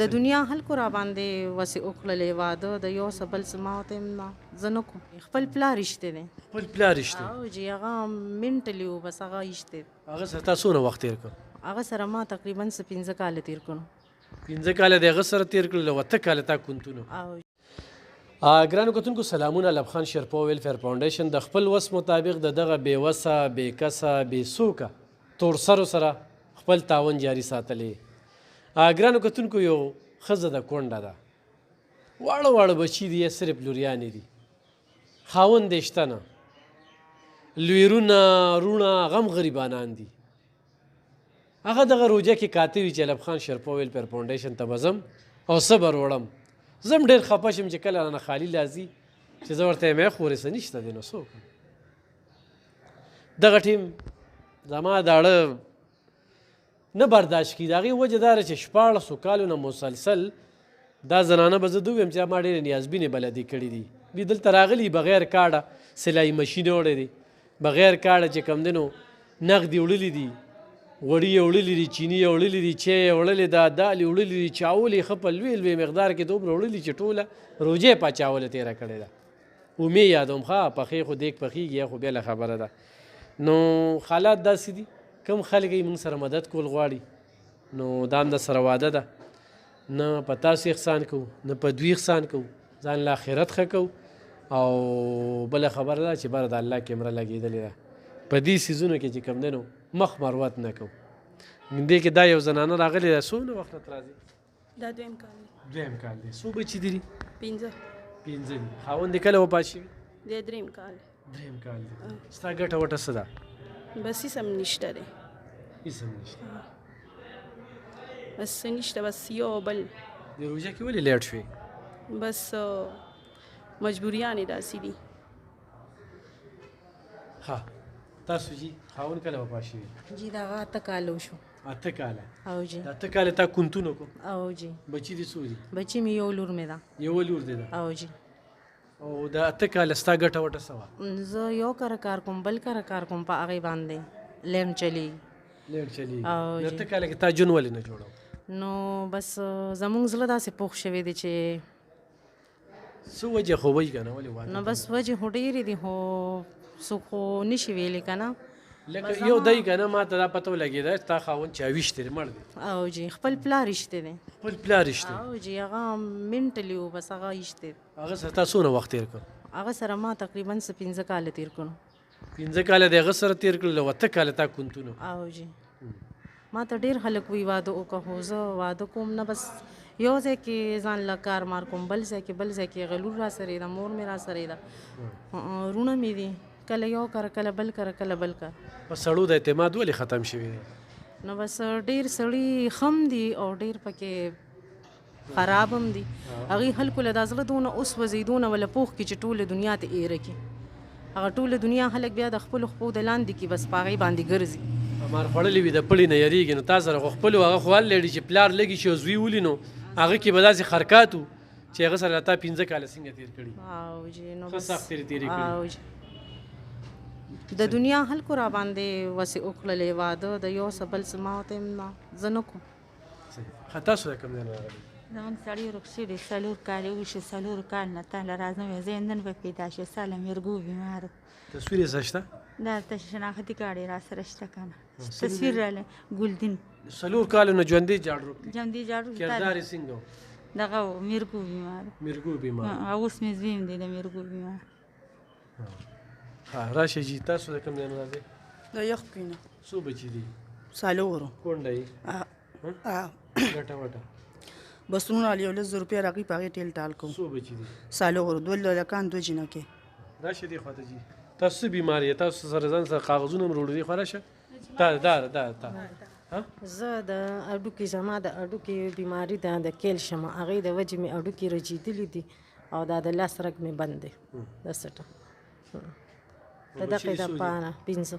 د دنیا خلکو را باندې وسې وکړلې واده د یو څه بل څه ما ورته ویم نه زه نه کوم خپل پلار رشتې دی خپل پلار رشتې او جی هغه منټلی و بس هغه رشتې هغه سره تا څونه وخت تېر کړ هغه سره ما تقریبا څه 15 کاله تیر کړو 15 کاله د هغه سره تېر کړل او 8 کاله تا کونتونو او ګرانو کتونکو سلامونه لب خان شرپو ویلفیر فاونډیشن د خپل وس مطابق د دغه بې وسه بې کسه بې سوکه تورسرو سره خپل تعاون جاري ساتلی ګرانو کتونکو یو ښځه د کونډه ده واړه واړه بچي دي یې صرف لوریانې دي خاوند یې شته نه لویرونه روڼه هغه هم غریبانان دي هغه دغه روجه کې کاته وي چې لب خان شرپو ویلفیر فاونډیشن ته به ځم او صبر وړم زه هم ډېر خفه شم چې کله رانه خالي لازي چې زه ورته یم خورې څه نشته دی نو څه وکړم دغه ټیم زما داړه نه برداشت کړي د هغې وجه دا ده چې 14 کالو نه مسلسل دا زنانه به زه ده ویم چې ما ډېرې نیازبینې بلدي کړي دي دوی دلته راغلي بغیر کارډه سلایي مشین یې وړی دی بغیر کارډه چې کوم دی نو نغدې وړلي دي غوړي یې وړلي دي چیني یې وړلي دي چای یې وړلې ده دال یې وړلي دي چاول یې ښه په لوی لوی مقدار کې دومره وړلي چې ټوله روژه یې پاچاوله تېره کړې ده ومې یادوم ښه پخې خو دیګ پخېږي یا خو بېله خبره ده نو حالات داسې دي کم خلک یې موږ سره مدد کول غواړي نو دا هم د سره واده ده نه په تاسو احسان کوو نه په دوی احسان کوو ځان له آخرت ښه کوو او بله خبره ده چې بره د الله کیمره لګېدلې ده په دې څیزونو کې چې کوم دی نو مخ مروت نه کوو دې کې دا یو زنانه راغلې ده څومره وخت راته راځي دا دویم کال دی دویم کال دی څو بچي دي 15 دي خاوند یې کله وفات شوي دی دریم کال دریم کال دی ستا ګټه وټه څه ده بس هیڅ هم نشته دی هېڅ هم نشته بس څه نشته بس یو بل د روژه کې ولې لیټ شوې بس مجبوریانې داسې دي ها تاسو جی خاوند کله وفات شوي جی دا هغه 8 کاله وشو 8 کاله او جی د 8 کاله تا کونتونه کو او جی بچي دي څو دي بچی مې یو لور مې ده یو لور دی ده او جی او د 8 کاله ستا ګټه وټه څه وه زه یو کار کار کوم بل کار کوم په هغې باندې لین چلی لیټ چلیږي او د جی 8 کاله کې تا جون ولې نه جوړو نو بس زمونږ زړه داسې پوخ شوی دی چې څه وجه خو وایي که نه ولې واده نو بس وجې خو ډېرې دي خو څوک خو نشي ویلی که نه لکه یو دی که نه ما ته دا پته ولګېده ستا خاوند چې 20 دی مړ دی او جی خپل پلار رشتې دی خپل پلار رشتې او جی هغه منټلی و بس هغه رشتې هغه سره تا څونه وخت تېر کړ هغه سره ما تقریبا څه 15 کاله تیر کړو 15 کاله د هغه سره تېر کړل او 8 کاله تا کونتونو او جی ما ته ډېر خلک وی واده وکړه خو زه واده کوم نه بس یو ځای کې ځان له کار مار کوم بل ځای کې غلور را سره ده مور مې را سره ده رونه مې دي کله یو کار کله بل کار کله بل کار په سړو د اعتماد ولې ختم شوی دی نو بس ډېر سړي خم دي او ډېر پکې خراب هم دي هغې خلکو له دا زړه دونه اوس وځي دونه وله پوخ کړي چې ټوله دنیا ته ایره کړي هغه ټوله دنیا خلک بیا د خپلو خپو د لاندې کې بس په هغې باندې ګرځي مار خوړلې وي د پړي نه یریږي نو تا سره خو خپلو هغه خو حل لري چې پلار لږي شي او زوی ولینو هغه کې به داسې خرکات و چې هغه سره تا 15 کاله څنګه تېر کړي او جی نو ښه بس سخت تېرې کړي او جی د دنیا خلکو را باندې وسې وکړلې واده د یو څه بل څه ما ورته ویم نه زه نه کوم ښه تاسو د کوم ځای نه راغلي زموږ سړی ورک شوی 4 کاله وشي 4 کال نه تاله راځم زه نن به پیدا شي ساله مرګو بیمار تصویر یې څه شته دا ته شناختی کاړي را سره شته کنه تصویر رااله ګلدین 4 کالو نه ژوندې جاړو جمدی جاړو کردار یې څنګه و دغه مرګو بیمار مرګو بیمار اوس مې زویم دی د مرګو بیمار ها راشه جی تاسو د کوم ځای نه راځئ د یخ پینه څو بچي دي سالورو کونډه یې ګټه وټه بسونه علی 100 روپیا راغی پاغه ټیل ټال کو څو بچي دي سالورو دول لکان دو جنکه راشه دی خواته جی تاسو بیماری تاسو سره ځان سره کاغذونه مروړي دي خو راشه دا زه د اډوکي زما د اډوکي بیماری ده د کیلشیم هغې د وجې مې اډوکي رجیدلي دي او دا د لاس رګ مې بند دی د سټه د دقې د پانه 15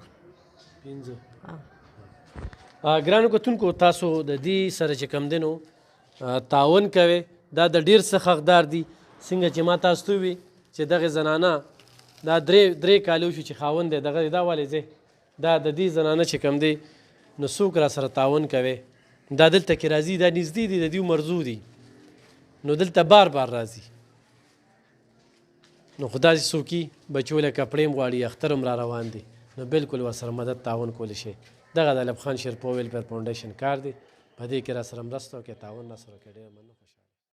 ګرانو کتونکو تاسو د دې سره چې کم دی نو تعاون کوئ دا د ډېر څه حقدار دي څنګه چې ما تاسو ته ووي چې دغې زنانه دا درې کاله وشو چې خاوند دی دا ولې ځای دا د دې زنانه چې کم دی نو څوک را سره تعاون کوي دا دلته کې راځي دا نږدې دي د دوی مرزو دي نو دلته بار بار راځي نو خو داسې څوک وي بچو له کپړې هم غواړي اختر هم را روان دي نو بالکل ورسره مدد تعاون کولی شي دغه د ایوب خان شیرپور ویلفیر فاونډیشن کار دی په دې کې را سره مرسته وکړئ تعاون را سره وکړئ ډېره مننه خوشحاله